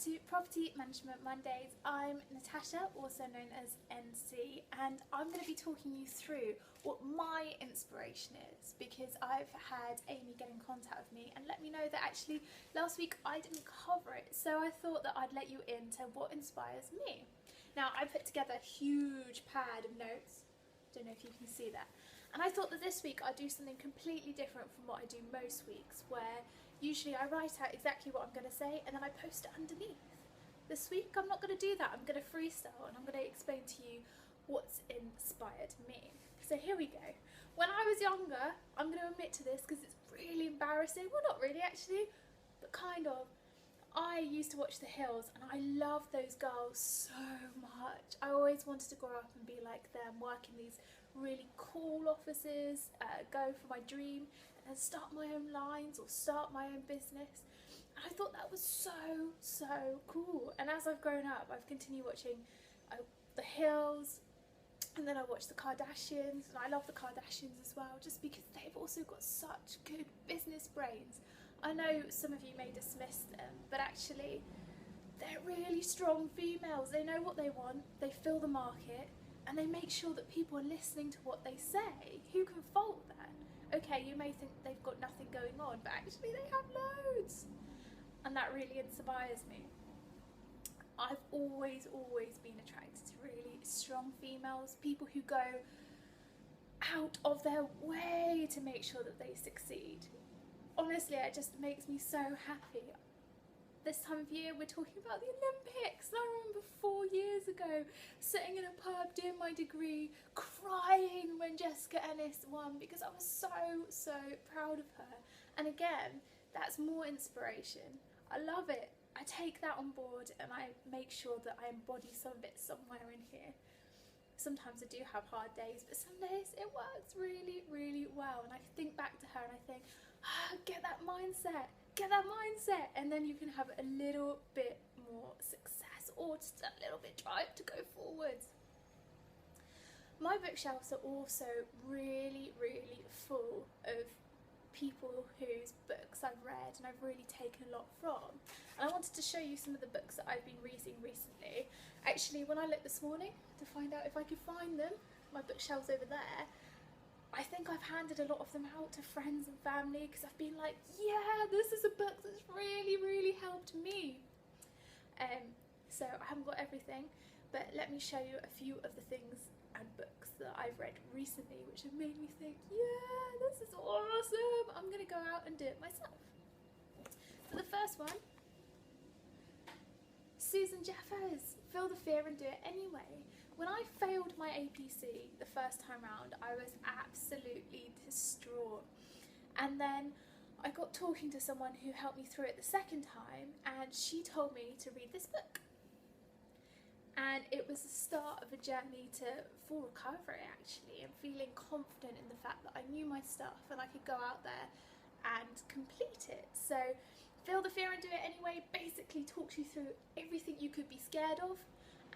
to Property Management Mondays. I'm Natasha, also known as NC, and I'm going to be talking you through what my inspiration is, because I've had Amy get in contact with me and let me know that actually last week I didn't cover it, so I thought that I'd let you into what inspires me. Now, I put together a huge pad of notes, don't know if you can see that, and I thought that this week I'd do something completely different from what I do most weeks, where usually I write out exactly what I'm going to say and then I post it underneath. This week I'm not going to do that. I'm going to freestyle and I'm going to explain to you what's inspired me. So here we go. When I was younger, I'm going to admit to this because it's really embarrassing. Well, not really actually, but kind of. I used to watch The Hills and I loved those girls so much. I always wanted to grow up and be like them, work in these really cool offices, go for my dream and start my own lines or start my own business. And I thought that was so cool. And as I've grown up, I've continued watching The Hills, and then I watched the Kardashians, and I love the Kardashians as well, just because they've also got such good business brains. I know some of you may dismiss them, but actually they're really strong females. They know what they want, they fill the market, and they make sure that people are listening to what they say. Who can fault that? Okay, you may think they've got nothing going on, but actually they have loads. And that really inspires me. I've always been attracted to really strong females, people who go out of their way to make sure that they succeed. Honestly, it just makes me so happy. This time of year we're talking about the Olympics, and I remember 4 years ago sitting in a pub doing my degree crying when Jessica Ennis won, because I was so proud of her. And again, that's more inspiration. I love it. I take that on board and I make sure that I embody some of it somewhere in here. Sometimes I do have hard days, but some days it works really well, and I think back to her and I think, get that mindset, and then you can have a little bit more success or just a little bit drive to go forwards. My bookshelves are also really full of people whose books I've read and I've really taken a lot from. And I wanted to show you some of the books that I've been reading recently. Actually, when I looked this morning to find out if I could find them, my bookshelves over there, I think I've handed a lot of them out to friends and family because I've been like, yeah, this is a book that's really helped me. So I haven't got everything, but let me show you a few of the things and books that I've read recently which have made me think, yeah, this is awesome, I'm gonna go out and do it myself. So the first one, Susan Jeffers, Feel the Fear and Do It Anyway. When I failed my APC the first time round, I was absolutely distraught, and then I got talking to someone who helped me through it the second time, and she told me to read this book. And it was the start of a journey to full recovery, actually, and feeling confident in the fact that I knew my stuff and I could go out there and complete it. So Feel the Fear and Do It Anyway basically talks you through everything you could be scared of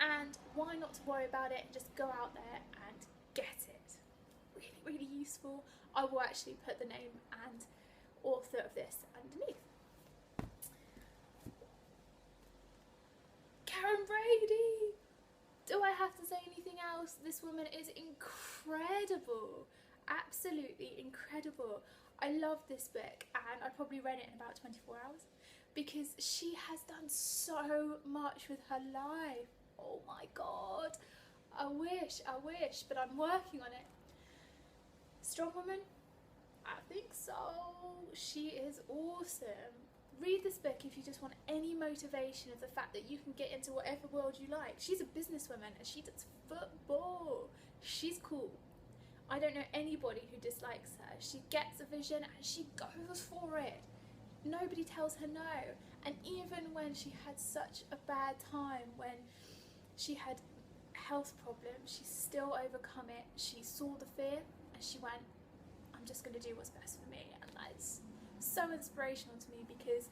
and why not to worry about it and just go out there and get it. Really useful. I will actually put the name and author of this underneath. Brady! Do I have to say anything else? This woman is incredible. Absolutely incredible. I love this book, and I probably read it in about 24 hours because she has done so much with her life. Oh my god. I wish, but I'm working on it. Strong woman? I think so. She is awesome. Read this book if you just want any motivation of the fact that you can get into whatever world you like. She's a businesswoman and she does football. She's cool. I don't know anybody who dislikes her. She gets a vision and she goes for it. Nobody tells her no. And even when she had such a bad time, when she had health problems, she still overcome it. She saw the fear and she went, I'm just going to do what's best for me. And that's so inspirational to me, because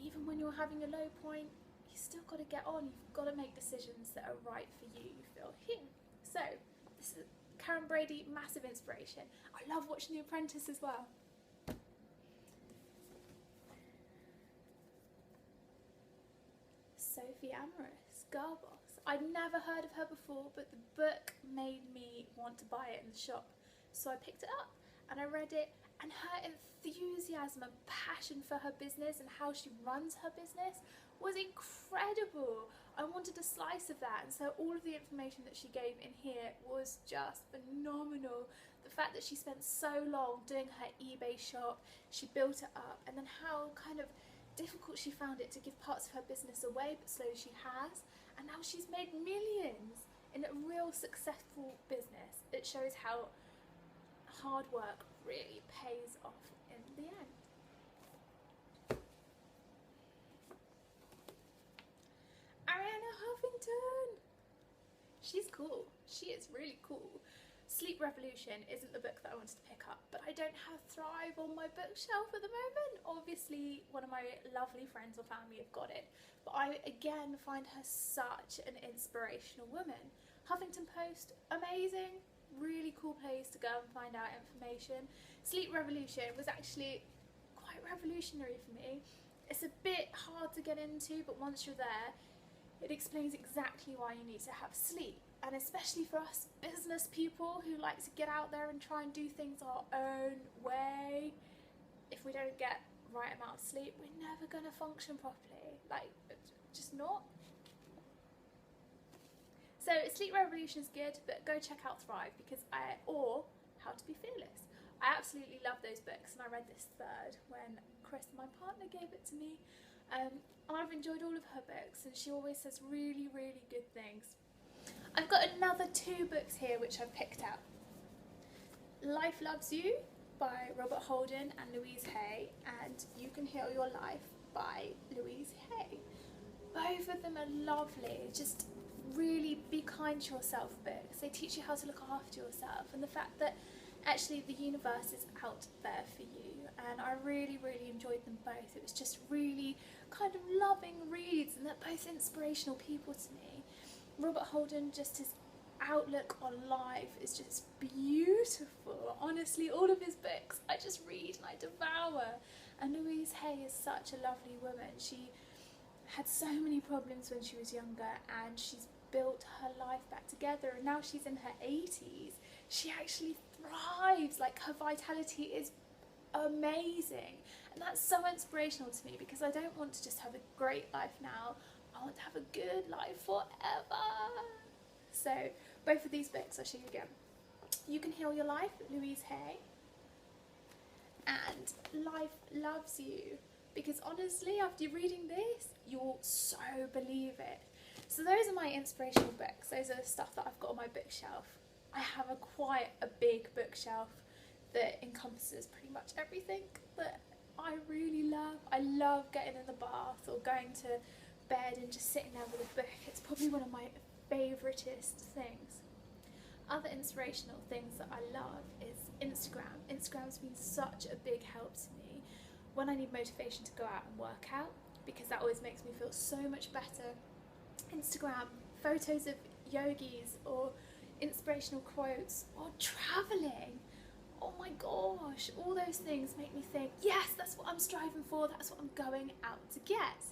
even when you're having a low point, you still got to get on. You've got to make decisions that are right for you, you feel here. So this is Brady, massive inspiration. I love watching The Apprentice as well. Sophia Amoruso, Girl Boss. I'd never heard of her before, but the book made me want to buy it in the shop. So I picked it up and I read it, and her enthusiasm and passion for her business and how she runs her business was incredible. I wanted a slice of that, and so all of the information that she gave in here was just phenomenal. The fact that she spent so long doing her eBay shop, she built it up, and then how kind of difficult she found it to give parts of her business away, but slowly she has, and now she's made millions in a real successful business. It shows how hard work really pays off in the end. Arianna Huffington! She's cool. She is really cool. Sleep Revolution isn't the book that I wanted to pick up, but I don't have Thrive on my bookshelf at the moment. Obviously, one of my lovely friends or family have got it, but I again find her such an inspirational woman. Huffington Post, amazing, really cool place to go and find out information. Sleep Revolution was actually quite revolutionary for me. It's a bit hard to get into, but once you're there, it explains exactly why you need to have sleep. And especially for us business people who like to get out there and try and do things our own way, if we don't get the right amount of sleep, we're never going to function properly. Like, just not. So Sleep Revolution is good, but go check out Thrive or How to Be Fearless. I absolutely love those books, and I read this third when Chris, my partner, gave it to me. I've enjoyed all of her books, and she always says really, really good things. I've got another 2 books here which I've picked out. Life Loves You by Robert Holden and Louise Hay, and You Can Heal Your Life by Louise Hay. Both of them are lovely, just really be kind to yourself books. They teach you how to look after yourself, and the fact that actually the universe is out there for you, and I really, really enjoyed them both. It was just really kind of loving reads, and they're both inspirational people to me. Robert Holden, just his outlook on life is just beautiful. Honestly, all of his books I just read and I devour. And Louise Hay is such a lovely woman. She had so many problems when she was younger, and she's built her life back together, and now she's in her 80s. She actually thrives. Like, her vitality is amazing, and that's so inspirational to me, because I don't want to just have a great life now, I want to have a good life forever. So both of these books I'll show you again. You Can Heal Your Life, Louise Hay, and Life Loves You, because honestly after reading this you'll so believe it. So those are my inspirational books. Those are the stuff that I've got on my bookshelf. I have quite a big bookshelf that encompasses pretty much everything that I really love. I love getting in the bath or going to bed and just sitting there with a book. It's probably one of my favouriteest things. Other inspirational things that I love is Instagram. Instagram's been such a big help to me when I need motivation to go out and work out, because that always makes me feel so much better. Instagram, photos of yogis or inspirational quotes or travelling. Oh my gosh, all those things make me think, yes, that's what I'm striving for, that's what I'm going out to get.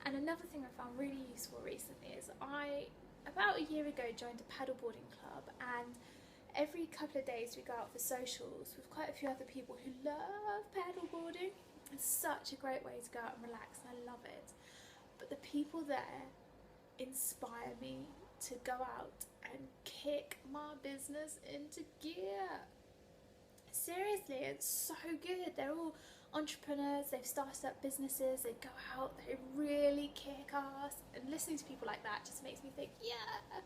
And another thing I found really useful recently is I, about a year ago, joined a paddleboarding club, and every couple of days we go out for socials with quite a few other people who love paddleboarding. It's such a great way to go out and relax, and I love it. But the people there inspire me to go out and kick my business into gear. Seriously, it's so good. They're all entrepreneurs, they've started up businesses, they go out, they really kick ass, and listening to people like that just makes me think, yeah.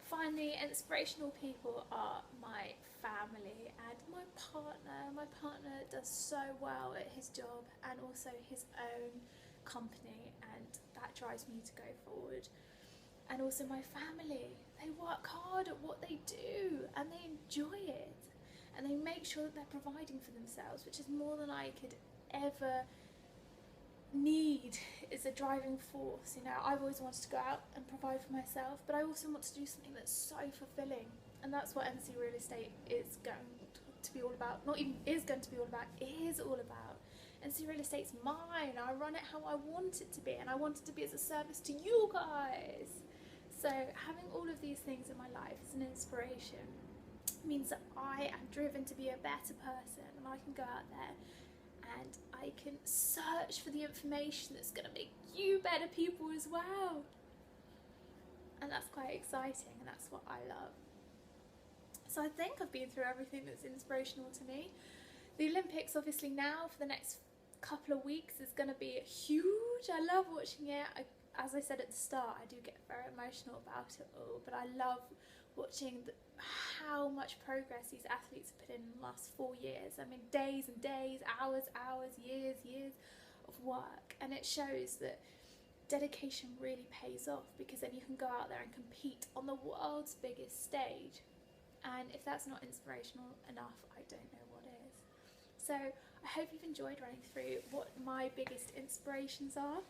Finally, inspirational people are my family and my partner. My partner does so well at his job and also his own company, and that drives me to go forward. And also my family, they work hard at what they do and they enjoy it, and they make sure that they're providing for themselves, which is more than I could ever need. Is a driving force. You know, I've always wanted to go out and provide for myself, but I also want to do something that's so fulfilling, and that's what NC Real Estate is going to be all about. Not even is going to be all about, it is all about. NC Real Estate's mine. I run it how I want it to be, and I want it to be as a service to you guys. So having all of these things in my life as an inspiration means that I am driven to be a better person, and I can go out there and I can search for the information that's going to make you better people as well. And that's quite exciting, and that's what I love. So I think I've been through everything that's inspirational to me. The Olympics, obviously, now for the next couple of weeks is going to be huge. I love watching it. As I said at the start, I do get very emotional about it all, but I love watching how much progress these athletes have put in the last 4 years. I mean, days and days, hours, years of work, and it shows that dedication really pays off, because then you can go out there and compete on the world's biggest stage. And if that's not inspirational enough, I don't know what is. So I hope you've enjoyed running through what my biggest inspirations are.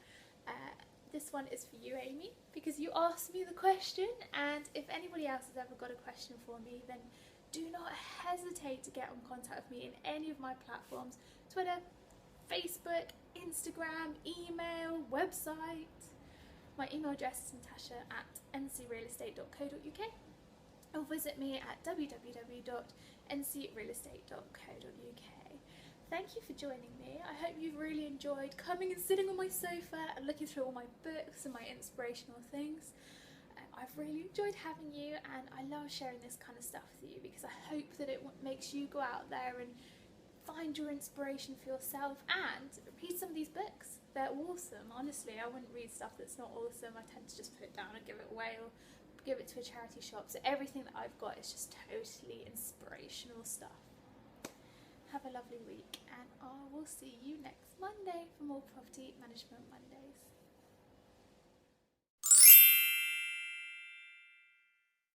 This one is for you, Amy, because you asked me the question, and if anybody else has ever got a question for me, then do not hesitate to get in contact with me in any of my platforms: Twitter, Facebook, Instagram, email, website. My email address is natasha@ncrealestate.co.uk, or visit me at www.ncrealestate.co.uk. Thank you for joining me. I hope you've really enjoyed coming and sitting on my sofa and looking through all my books and my inspirational things. I've really enjoyed having you, and I love sharing this kind of stuff with you, because I hope that it makes you go out there and find your inspiration for yourself and read some of these books. They're awesome. Honestly, I wouldn't read stuff that's not awesome. I tend to just put it down and give it away, or give it to a charity shop. So everything that I've got is just totally inspirational stuff. Have a lovely week, and I will see you next Monday for more Property Management Mondays.